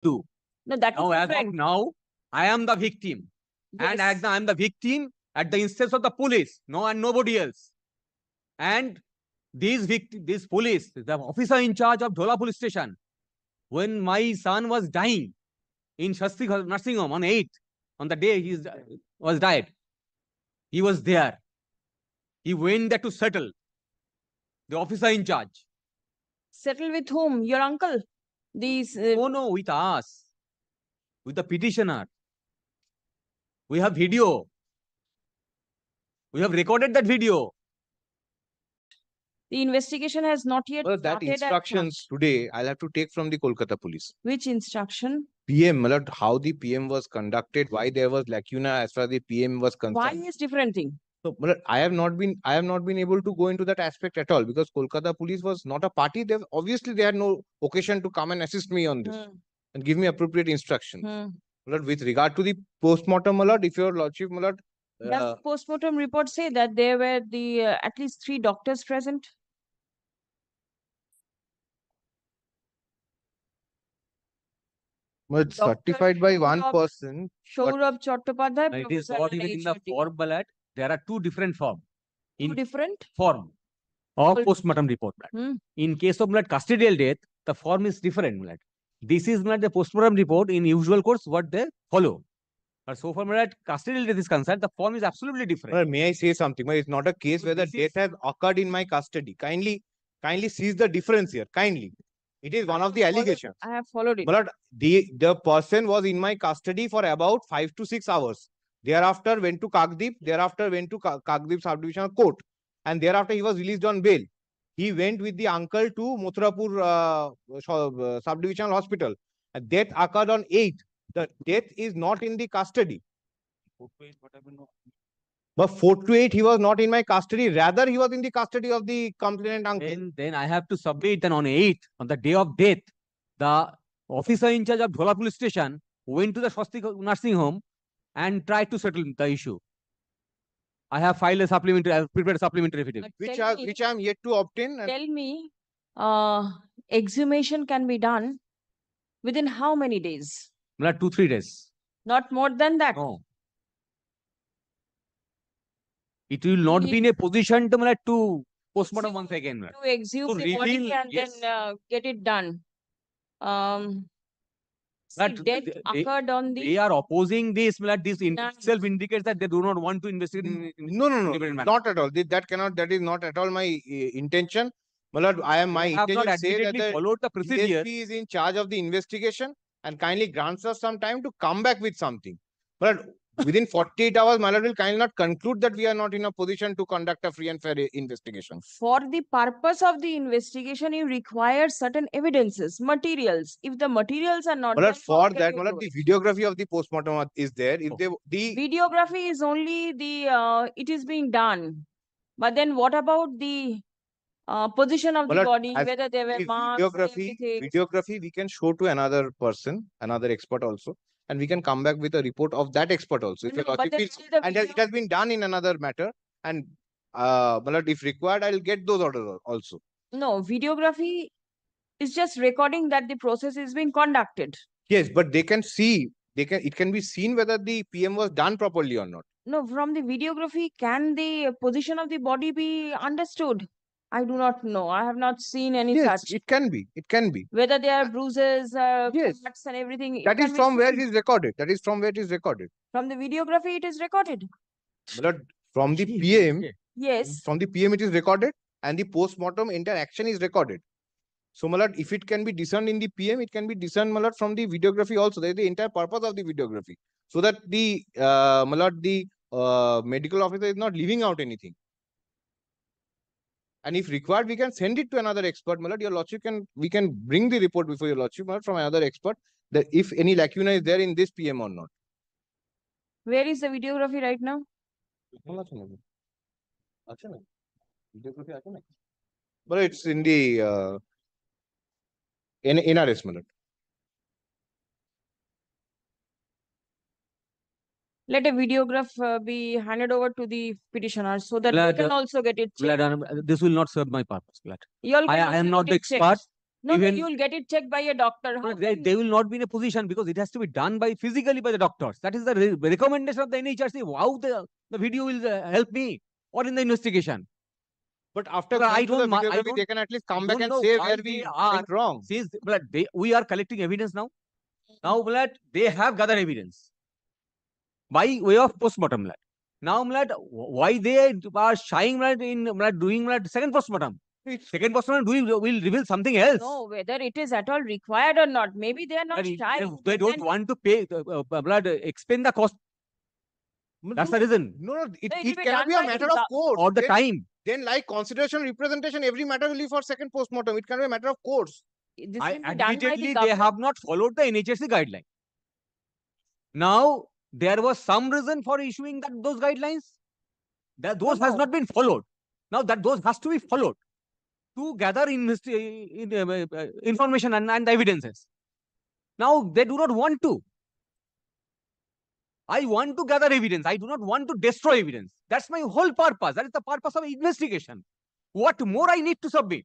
do. No, that Now, is as of different. now, I am the victim. And Yes. as I am the victim at the instance of the police, no and nobody else. And this police, the officer in charge of Dhola police station, when my son was dying in Shasti nursing home on 8th, on the day he was died, he was there. He went there to settle. The officer in charge. Settle with whom? Your uncle? These. No, with us. With the petitioner. We have video. We have recorded that video. The investigation has not yet Well, that started at instructions today I'll have to take from the Kolkata police. which instruction? PM, matlab, how the PM was conducted, why there was lacuna as far as the PM was Why concerned. is different thing? So, matlab, I have not been able to go into that aspect at all because Kolkata police was not a party. They had no occasion to come and assist me on this and give me appropriate instructions. Matlab, with regard to the postmortem, matlab, if your lordship, matlab, Does the postmortem report say that there were the at least 3 doctors present? it's Doctor certified by one Saurabh- person. Saurabh Chattopadhyay. It is Professor what is it in the HOD. form ballot. There are two different forms. Two different? Form of Well- postmortem report. In case of custodial death, the form is different. This is the postmortem report in usual course what they follow. But so far custodial death is concerned, the form is absolutely different. Well, may I say something? Well, it's not a case So where the this is- death has occurred in my custody. Kindly seize the difference here. Kindly. It is one of the allegations. I have followed it. But the person was in my custody for about 5 to 6 hours. Thereafter went to Kakdeep. Thereafter went to Kakdeep subdivisional court. And thereafter he was released on bail. He went with the uncle to Muthurapur subdivisional hospital. And death occurred on 8th. The death is not in the custody. But 4 to 8, he was not in my custody. Rather, he was in the custody of the complainant uncle. Then I have to submit. Then on 8th, on the day of death, the officer in charge of Dhola police station went to the Swastik nursing home and tried to settle the issue. I have filed a supplementary, I have prepared a supplementary affidavit. Which Tell me- I am yet to obtain. And Tell me, exhumation can be done within how many days? 2-3 days. Not more than that. No. It will not We be in a position to postmortem once again. To exhume To the body reveal- and yes. then get it done. But Death they- occurred on They the. are opposing this. This in Nine. itself indicates that they do not want to investigate. no, independent manner. not at all. That is not at all my intention. My They have not intention say that admittedly the followed the procedure. DSP is in charge of the investigation and kindly grants us some time to come back with something. But within 48 hours, my lord will kindly not conclude that we are not in a position to conduct a free and fair investigation. For the purpose of the investigation, you require certain evidences, materials. If the materials are not My lord, there, how for can that, you my lord, do the it? videography of the postmortem is there. If Okay. the Videography is only the it is being done. But then what about the position of the Well, body, as whether there were the marks, everything? videography we can show to another person, another expert also, and we can come back with a report of that expert also. If No, your but lordship then feels- still the and video- it has been done in another matter, and my lord, if required, I'll get those orders also. No, videography is just recording that the process is being conducted. Yes, but they can see, it can be seen whether the PM was done properly or not. No, from the videography, can the position of the body be understood? I do not know. I have not seen any Yes, such. it can be. It can be. Whether there are bruises, Yes. cuts and everything. it That can is be from where seen. it is recorded. That is from where it is recorded. From the videography, it is recorded. My lord, from the Gee, PM, okay. Yes. from the PM it is recorded, and the post-mortem interaction is recorded. So, my lord, if it can be discerned in the PM, it can be discerned, my lord, from the videography also. That is the entire purpose of the videography. So that the, my lord, the medical officer is not leaving out anything. And if required, we can send it to another expert, my lord. Your lordship we can bring the report before your lordship, my lord, from another expert, that if any lacuna is there in this PM or not. Where is the videography right now? But it's in the in NRS, my lord. Let a videograph be handed over to the petitioner so that Lad, they can also get it checked. This will not serve my purpose. You all I can am also not get the it checked. expert. No, Even- you will get it checked by a doctor. How They, can- they will not be in a position because it has to be done by physically by the doctors. That is the recommendation of the NHRC. How the video will help me or in the investigation. But after But I going to the don't ma- I videography, don't- they can at least come I back don't and know say why where they we are- went wrong. Since we are collecting evidence now. Now they have gathered evidence by way of postmortem. Now why they are shying in doing second postmortem? Second postmortem will reveal something else. No, whether it is at all required or not. Maybe they are not But shy. if they don't then- want to pay expend the cost. That's the reason. No, So it will it be cannot done be a by the matter of course. Or the Then- time. Then, like consideration, representation, every matter will be for second postmortem. It can be a matter of course. This will be done by Admittedly, the they government. have not followed the NHSC guideline. Now, there was some reason for issuing those guidelines. Those has no. not been followed. Now, those has to be followed to gather information and evidences. Now, they do not want to. I want to gather evidence. I do not want to destroy evidence. That's my whole purpose. That is the purpose of investigation. What more I need to submit?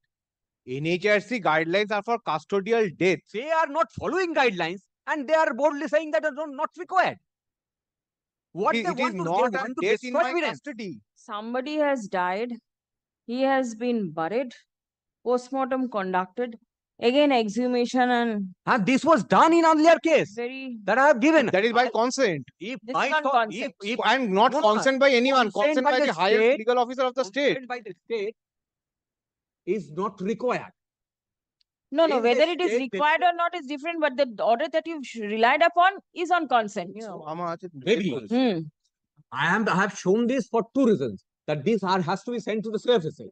NHRC guidelines are for custodial deaths. They are not following guidelines and they are boldly saying that are not required. What It they is want to, not they a want to death in destroy my evidence. custody. Somebody has died. He has been buried. Postmortem conducted. Again, exhumation and And this was done in earlier case very. that I have given. That is by consent. If This I is on thought, consent. if And not No, no, consent by anyone. consent Consent by by the the highest state. legal officer of the state. consent by the state is not required. No, no, In the whether it is state, they- required or not is different, but the order that you've relied upon is on consent. Maybe. Hmm. I have shown this for two reasons. That this has to be sent to the CFSA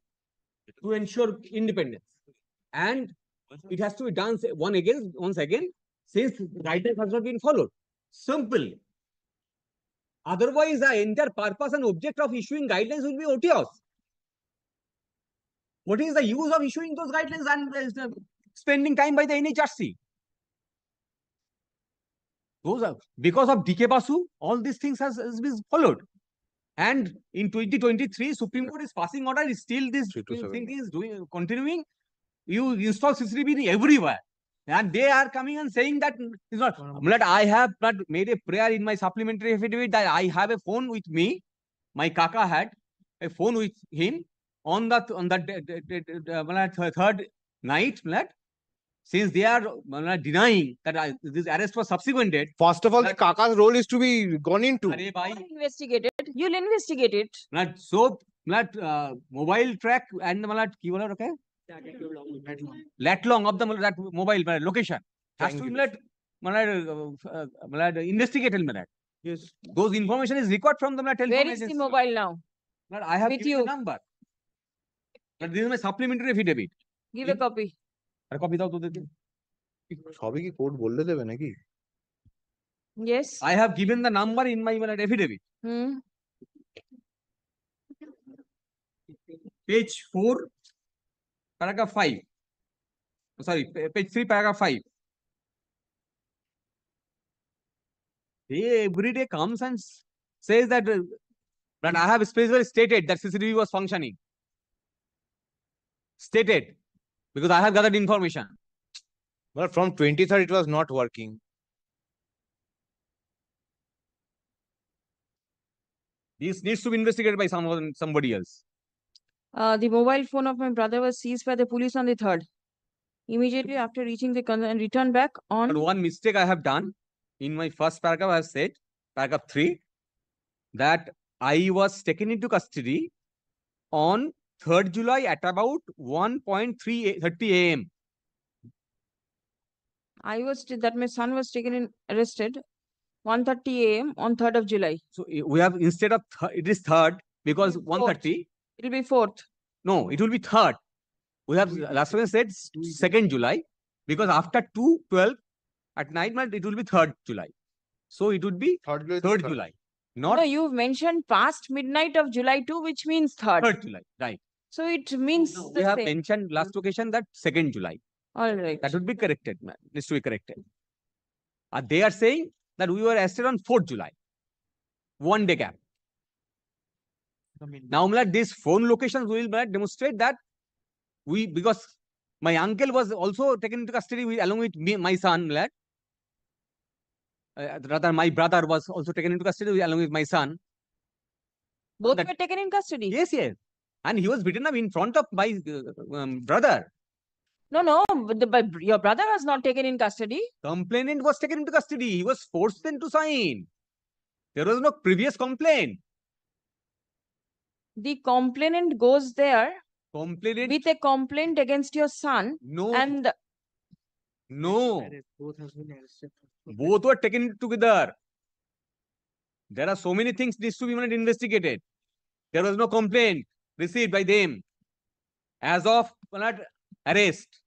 to ensure independence. And it has to be done once again, since guidelines has not been followed. Simple. Otherwise, the entire purpose and object of issuing guidelines will be odious. What is the use of issuing those guidelines and spending time by the NHRC? Those are because of DK Basu, all these things has been followed. And in 2023, Supreme Court is passing order. Still, this 327. thing is continuing. You install CCTV everywhere, and they are coming and saying that it's not. I have not made a prayer in my supplementary affidavit that I have a phone with me. My kaka had a phone with him on that third night. Since they are denying that this arrest was subsequent date. First of all, the Kaka's role is to be gone into. Arey bhai, Investigated. You'll investigate it. so mobile track and ki bola rakha hai? Lat long of the that mobile location has to be investigated. Yes. Those information is required from the telephone Where is the agency. mobile now? I have with given you? the number. This is my supplementary affidavit. Give a copy. আর copy দাও তোদেরকে সবই কি court বললে দেবে নাকি? Yes. I have given the number in my affidavit. Hmm. Page 4, paragraph 5. Sorry, page 3, paragraph 5. He every day comes and says that I have specifically stated that CCTV was functioning. Stated. Because I have gathered information. But from 23rd, it was not working. This needs to be investigated by somebody else. The mobile phone of my brother was seized by the police on the 3rd. Immediately after reaching the and returned back on. But one mistake I have done in my first paragraph, I have said, paragraph 3, that I was taken into custody on 3rd July at about 1:30 a.m. That my son was arrested 1:30 a.m. on 3rd of July. So we have instead of it is 3rd because 1:30. It'll be 4th. No, it will be 3rd. We have last time said 2nd July because after 2:12 at night, it will be 3rd July. So it would be 3rd July, not No, you've mentioned past midnight of July 2, which means 3rd. 3rd July. Right. So it means No, the we have same. mentioned last occasion that 2nd July. All right. That would be corrected, man. Needs to be corrected. They are saying that we were arrested on 4th July. 1 day gap. Now, these phone locations will demonstrate that because My uncle was also taken into custody along with me, my son, lad. Rather, my brother was also taken into custody along with my son. Both that- were taken in custody? Yes, yes. And he was beaten up in front of my brother. No, but your brother was not taken in custody. Complainant was taken into custody. He was forced then to sign. There was no previous complaint. The complainant goes there Complainant, with a complaint against your son, no, and no. Both has been arrested. Both were taken together. There are so many things needs to be investigated. There was no complaint received by them as of arrest.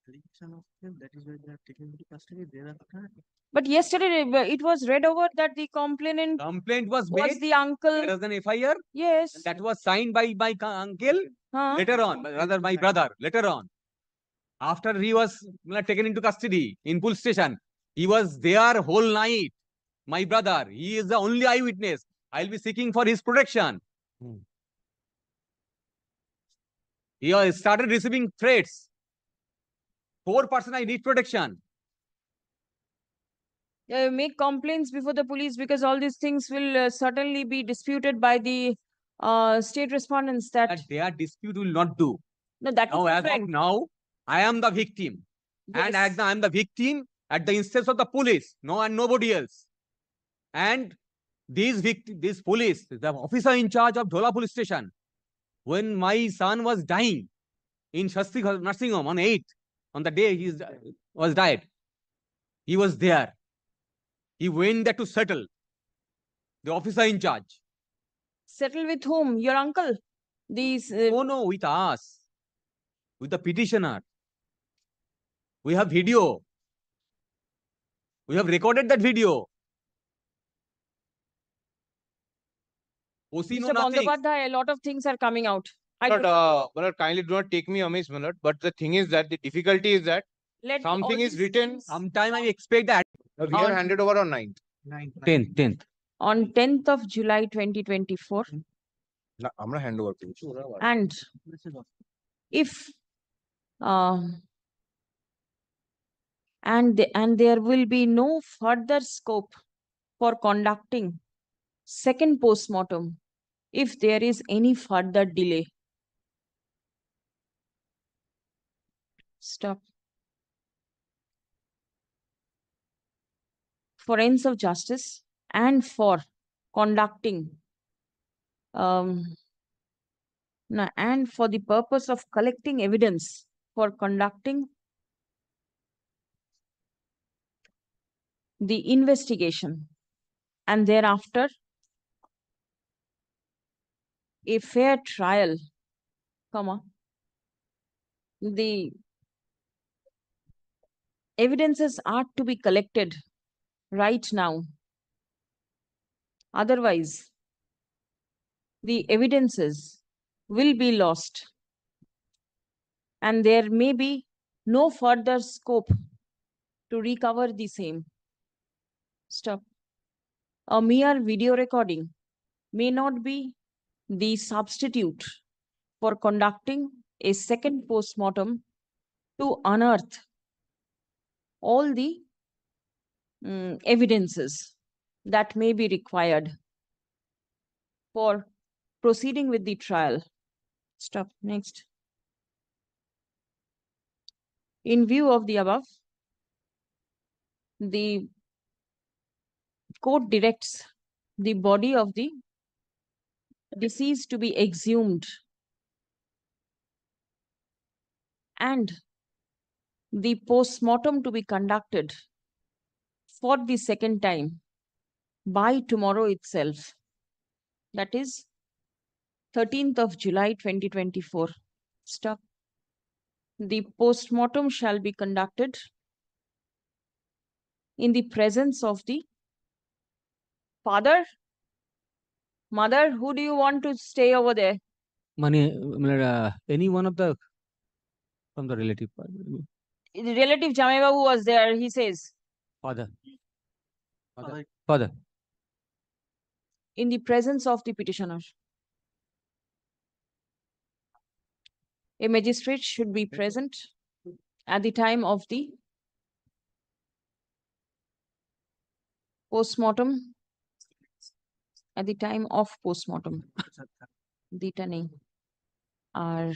Allegation of them, that is why they are taken into custody thereafter. but yesterday it was read over that the complainant Complaint was was made. the uncle. There was an FIR Yes. that was signed by my uncle Huh? later on, rather my brother later on. After he was taken into custody in police station, he was there whole night. My brother, he is the only eyewitness. I'll be seeking for his protection. He started receiving threats. 4% I need protection. Make complaints before the police, because all these things will certainly be disputed by the state respondents. That That their dispute will not do. no, that Now, is as of different. now, I am the victim. And Yes. I am the victim at the instance of the police, no and nobody else. And this police, the officer in charge of Dhola police station, when my son was dying in Shasti nursing home on 8th, on the day he was died, he was there. He went there to settle. The officer in charge. Settle with whom? Your uncle? These Oh no, with us, with the petitioner. We have video. We have recorded that video. OC know Mr. nothing. Bandyopadhyay, a lot of things are coming out. But kindly do not take me amiss, Manoj. But the thing is that the difficulty is that Let something all is these written. things- Sometime I expect that. we have handed over on 9th. 10th. on 10th of July 2024, আমরা hand over করেছি। and if and there will be no further scope for conducting second postmortem if there is any further delay. Stop. For ends of justice and for conducting and for the purpose of collecting evidence for conducting the investigation, and thereafter a fair trial, the evidences are to be collected right now. Otherwise, the evidences will be lost and there may be no further scope to recover the same. Stop. A mere video recording may not be the substitute for conducting a second postmortem to unearth all the evidences that may be required for proceeding with the trial. Stop. Next. In view of the above, the court directs the body of the deceased to be exhumed and the postmortem to be conducted for the second time by tomorrow itself. That is 13th of July 2024. Stop. The postmortem shall be conducted in the presence of the father, mother. Who do you want to stay over there? Any one of the from the relative The relative Jamai Babu was there, he says. father. In the presence of the petitioner. A magistrate should be present at the time of the postmortem. At the time of postmortem. দিটা নেই আর